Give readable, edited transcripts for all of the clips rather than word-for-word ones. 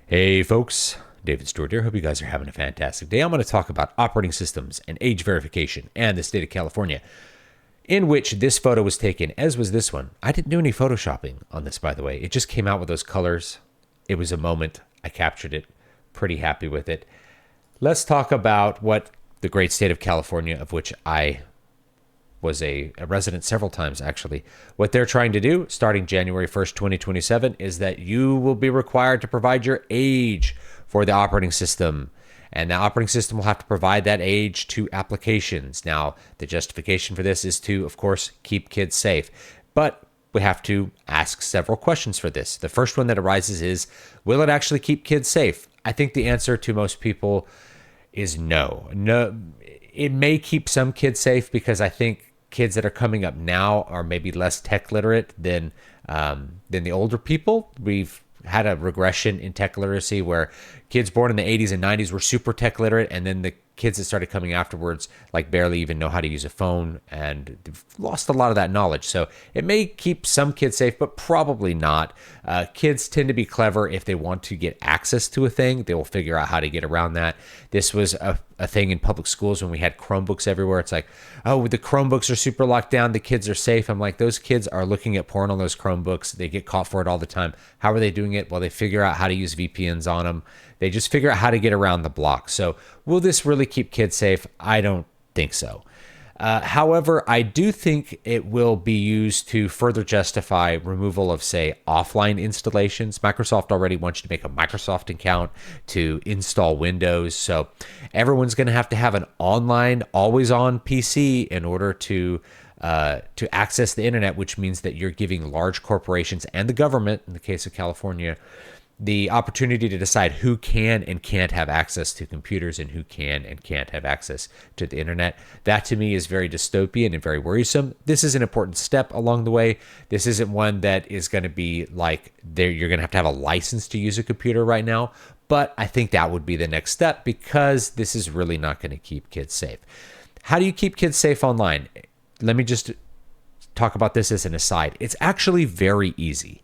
Hey folks, David Stewart here. Hope you guys are having a fantastic day. I'm going to talk about operating systems and age verification and the state of California, in which this photo was taken, as was this one. I didn't do any photoshopping on this, by the way. It just came out with those colors. It was a moment. I captured it. Pretty happy with it. Let's talk about what the great state of California, of which I was a resident several times actually. What they're trying to do starting January 1st, 2027 is that you will be required to provide your age for the operating system. And the operating system will have to provide that age to applications. Now, the justification for this is to, of course, keep kids safe. But we have to ask several questions for this. The first one that arises is, will it actually keep kids safe? I think the answer to most people is no. No, it may keep some kids safe because I think kids that are coming up now are maybe less tech literate than the older people. We've had a regression in tech literacy where kids born in the 80s and 90s were super tech literate, and then the kids that started coming afterwards like barely even know how to use a phone, and they've lost a lot of that knowledge. So it may keep some kids safe, but probably not. Kids tend to be clever. If they want to get access to a thing, they will figure out how to get around that. This was a thing in public schools when we had Chromebooks everywhere. It's like, oh, the Chromebooks are super locked down, the kids are safe. I'm like, those kids are looking at porn on those Chromebooks. They get caught for it all the time. How are they doing it? Well, they figure out how to use VPNs on them. They just figure out how to get around the block. So will this really keep kids safe? I don't think so. However, I do think it will be used to further justify removal of, say, offline installations. Microsoft already wants you to make a Microsoft account to install Windows. So everyone's going to have an online, always-on PC in order to access the internet, which means that you're giving large corporations and the government, in the case of California, the opportunity to decide who can and can't have access to computers and who can and can't have access to the internet. That to me is very dystopian and very worrisome. This is an important step along the way. This isn't one that is going to be like you're going to have a license to use a computer right now. But I think that would be the next step because this is really not going to keep kids safe. How do you keep kids safe online? Let me just talk about this as an aside. It's actually very easy.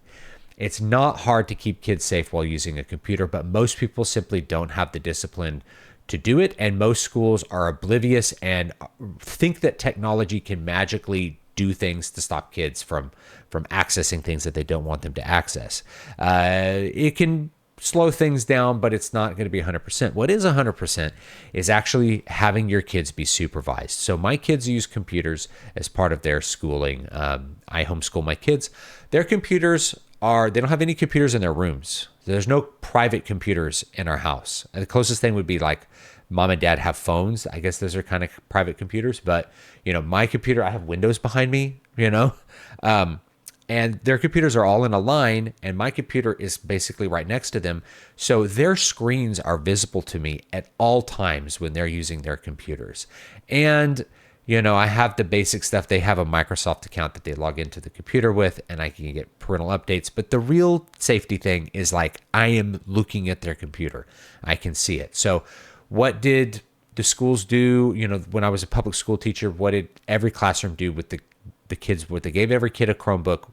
It's not hard to keep kids safe while using a computer, but most people simply don't have the discipline to do it. And most schools are oblivious and think that technology can magically do things to stop kids from accessing things that they don't want them to access. It can slow things down, but it's not going to be 100%. What is 100% is actually having your kids be supervised. So my kids use computers as part of their schooling. I homeschool my kids. Their computers they don't have any computers in their rooms. There's no private computers in our house. And the closest thing would be like mom and dad have phones. I guess those are kind of private computers, but my computer, I have windows behind me, and their computers are all in a line, and my computer is basically right next to them. So their screens are visible to me at all times when they're using their computers. And I have the basic stuff. They have a Microsoft account that they log into the computer with, and I can get parental updates. But the real safety thing is like I am looking at their computer. I can see it. So what did the schools do? When I was a public school teacher, what did every classroom do with the kids? What they gave every kid a Chromebook.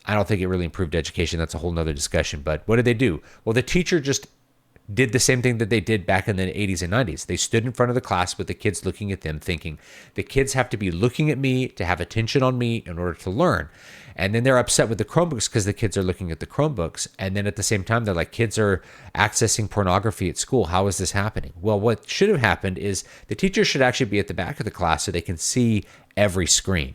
I don't think it really improved education. That's a whole nother discussion. But what did they do? Well, the teacher just did the same thing that they did back in the 80s and 90s. They stood in front of the class with the kids looking at them, thinking, the kids have to be looking at me to have attention on me in order to learn. And then they're upset with the Chromebooks because the kids are looking at the Chromebooks. And then at the same time, they're like, kids are accessing pornography at school. How is this happening? Well, what should have happened is the teacher should actually be at the back of the class so they can see every screen.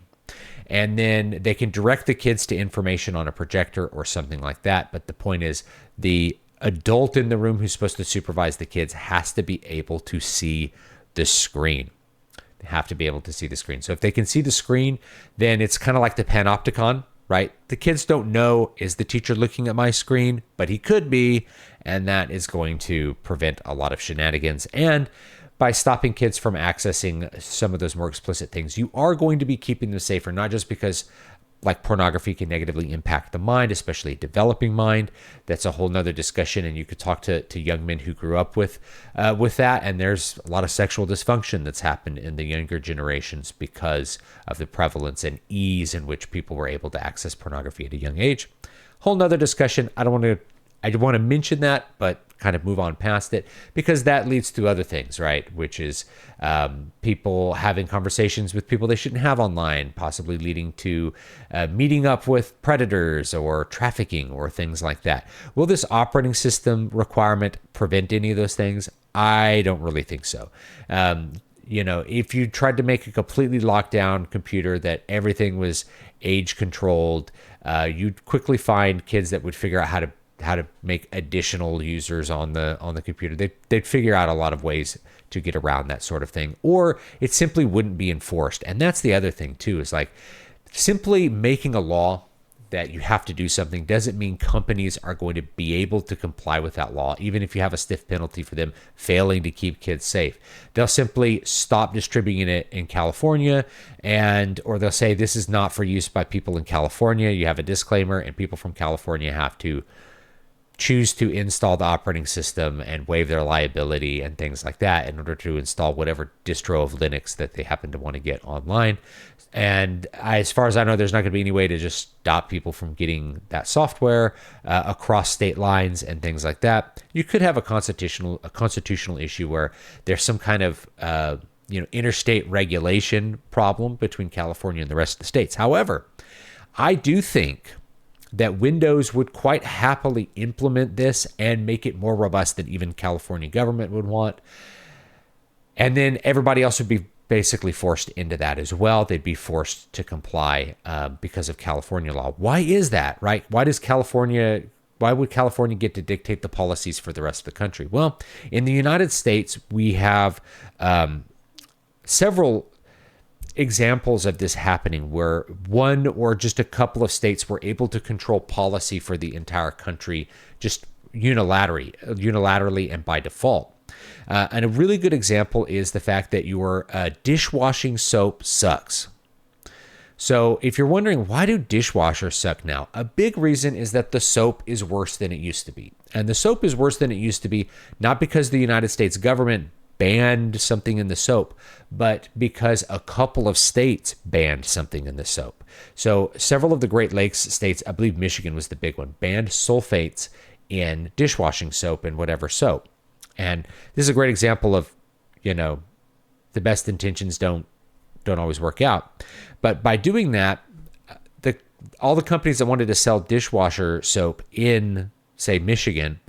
And then they can direct the kids to information on a projector or something like that. But the point is, the adult in the room who's supposed to supervise the kids has to be able to see the screen. They have to be able to see the screen. So if they can see the screen, then it's kind of like the panopticon, right? The kids don't know, is the teacher looking at my screen? But he could be, and that is going to prevent a lot of shenanigans. And by stopping kids from accessing some of those more explicit things, you are going to be keeping them safer, not just because like pornography can negatively impact the mind, especially a developing mind. That's a whole nother discussion. And you could talk to young men who grew up with that. And there's a lot of sexual dysfunction that's happened in the younger generations because of the prevalence and ease in which people were able to access pornography at a young age. Whole nother discussion. I don't want to I want to mention that, but kind of move on past it, because that leads to other things, right? Which is people having conversations with people they shouldn't have online, possibly leading to meeting up with predators or trafficking or things like that. Will this operating system requirement prevent any of those things? I don't really think so. If you tried to make a completely locked down computer that everything was age controlled, you'd quickly find kids that would figure out how to make additional users on the computer. They'd figure out a lot of ways to get around that sort of thing, or it simply wouldn't be enforced. And that's the other thing too, is like simply making a law that you have to do something doesn't mean companies are going to be able to comply with that law, even if you have a stiff penalty for them failing to keep kids safe. They'll simply stop distributing it in California, or they'll say this is not for use by people in California. You have a disclaimer, and people from California have to choose to install the operating system and waive their liability and things like that in order to install whatever distro of Linux that they happen to want to get online. And as far as I know, there's not going to be any way to just stop people from getting that software across state lines and things like that. You could have a constitutional issue where there's some kind of interstate regulation problem between California and the rest of the states. However, I do think that Windows would quite happily implement this and make it more robust than even California government would want. And then everybody else would be basically forced into that as well. They'd be forced to comply because of California law. Why is that, right? Why would California get to dictate the policies for the rest of the country? Well, in the United States, we have several examples of this happening where one or just a couple of states were able to control policy for the entire country just unilaterally and by default. And a really good example is the fact that your dishwashing soap sucks. So if you're wondering, why do dishwashers suck now? A big reason is that the soap is worse than it used to be. And the soap is worse than it used to be, not because the United States government banned something in the soap, but because a couple of states banned something in the soap. So several of the Great Lakes states, I believe Michigan was the big one, banned sulfates in dishwashing soap and whatever soap. And this is a great example of, the best intentions don't always work out. But by doing that, all the companies that wanted to sell dishwasher soap in, say, Michigan,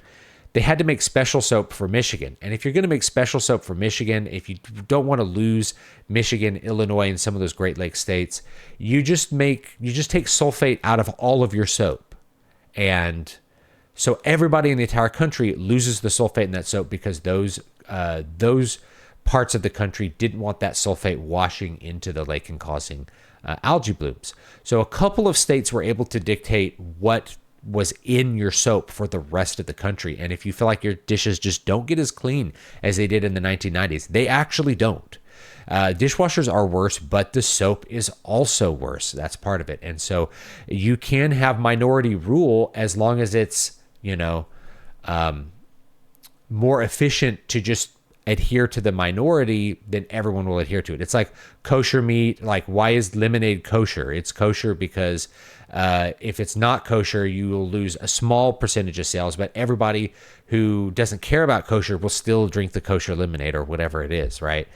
they had to make special soap for Michigan. And if you're going to make special soap for Michigan, if you don't want to lose Michigan, Illinois, and some of those Great Lakes states, you just take sulfate out of all of your soap. And so everybody in the entire country loses the sulfate in that soap because those parts of the country didn't want that sulfate washing into the lake and causing algae blooms. So a couple of states were able to dictate what was in your soap for the rest of the country. And if you feel like your dishes just don't get as clean as they did in the 1990s, they actually don't. Dishwashers are worse, but the soap is also worse. That's part of it. And so you can have minority rule as long as it's, more efficient to just adhere to the minority, then everyone will adhere to it. It's like kosher meat. Like, why is lemonade kosher? It's kosher because if it's not kosher, you will lose a small percentage of sales, but everybody who doesn't care about kosher will still drink the kosher lemonade or whatever it is, right?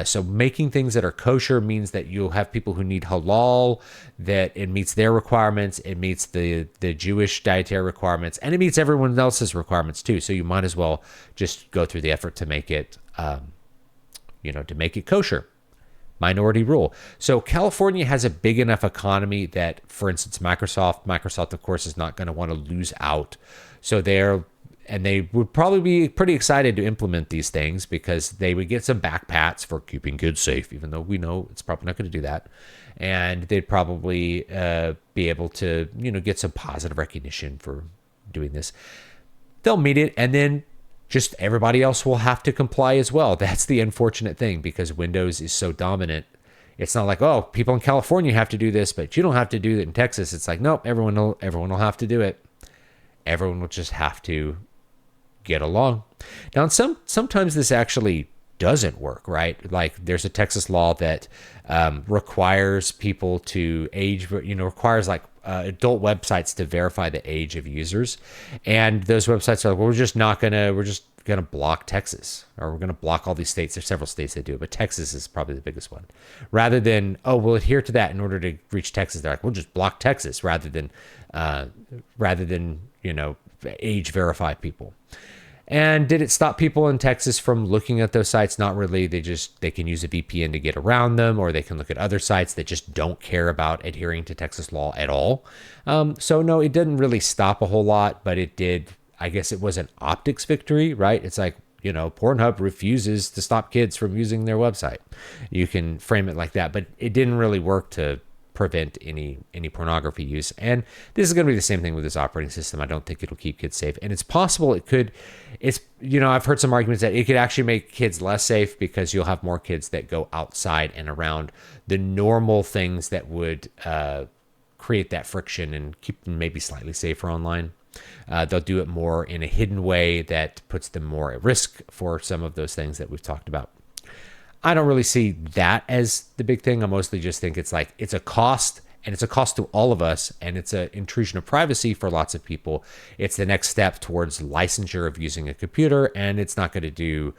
So making things that are kosher means that you'll have people who need halal, that it meets their requirements, it meets the Jewish dietary requirements, and it meets everyone else's requirements too. So you might as well just go through the effort to make it, to make it kosher. Minority rule. So California has a big enough economy that, for instance, Microsoft, of course, is not going to want to lose out. So they would probably be pretty excited to implement these things because they would get some backpats for keeping kids safe, even though we know it's probably not going to do that. And they'd probably be able to, get some positive recognition for doing this. They'll meet it, and then just everybody else will have to comply as well. That's the unfortunate thing, because Windows is so dominant. It's not like, oh, people in California have to do this, but you don't have to do it in Texas. It's like, nope, everyone will have to do it. Everyone will just have to get along. Now, sometimes this actually doesn't work, right? Like, there's a Texas law that requires people to age, requires like adult websites to verify the age of users, and those websites are like, well, we're just gonna block Texas, or we're gonna block all these states. There's several states that do it, but Texas is probably the biggest one. Rather than, oh, we'll adhere to that in order to reach Texas, they're like, we'll just block Texas rather than age verify people. And did it stop people in Texas from looking at those sites? Not really. They can use a VPN to get around them, or they can look at other sites that just don't care about adhering to Texas law at all. So no, it didn't really stop a whole lot, but it did. I guess it was an optics victory, right? It's like, Pornhub refuses to stop kids from using their website. You can frame it like that, but it didn't really work to prevent any pornography use. And this is going to be the same thing with this operating system. I don't think it'll keep kids safe. And it's possible I've heard some arguments that it could actually make kids less safe, because you'll have more kids that go outside and around the normal things that would create that friction and keep them maybe slightly safer online. They'll do it more in a hidden way that puts them more at risk for some of those things that we've talked about. I don't really see that as the big thing. I mostly just think it's a cost, and it's a cost to all of us, and it's an intrusion of privacy for lots of people. It's the next step towards licensure of using a computer, and it's not going to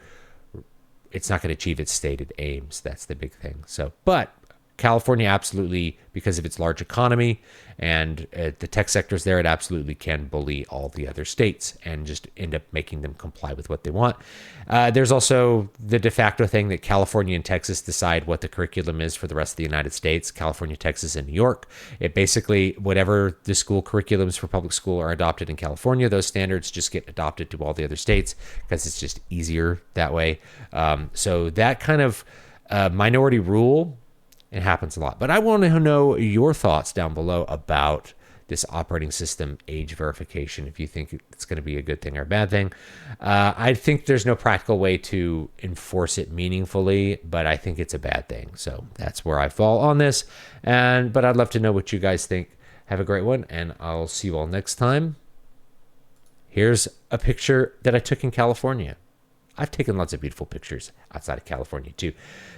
achieve its stated aims. That's the big thing. So, but California absolutely, because of its large economy and the tech sectors there, it absolutely can bully all the other states and just end up making them comply with what they want. There's also the de facto thing that California and Texas decide what the curriculum is for the rest of the United States. California, Texas, and New York. It basically, whatever the school curriculums for public school are adopted in California, those standards just get adopted to all the other states, because it's just easier that way. So that kind of minority rule, it happens a lot. But I want to know your thoughts down below about this operating system age verification, if you think it's going to be a good thing or a bad thing. I think there's no practical way to enforce it meaningfully, but I think it's a bad thing. So that's where I fall on this. But I'd love to know what you guys think. Have a great one, and I'll see you all next time. Here's a picture that I took in California. I've taken lots of beautiful pictures outside of California too.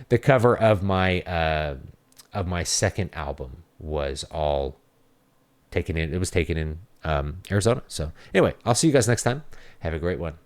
The cover of my second album was all taken in. It was taken in Arizona. So anyway, I'll see you guys next time. Have a great one.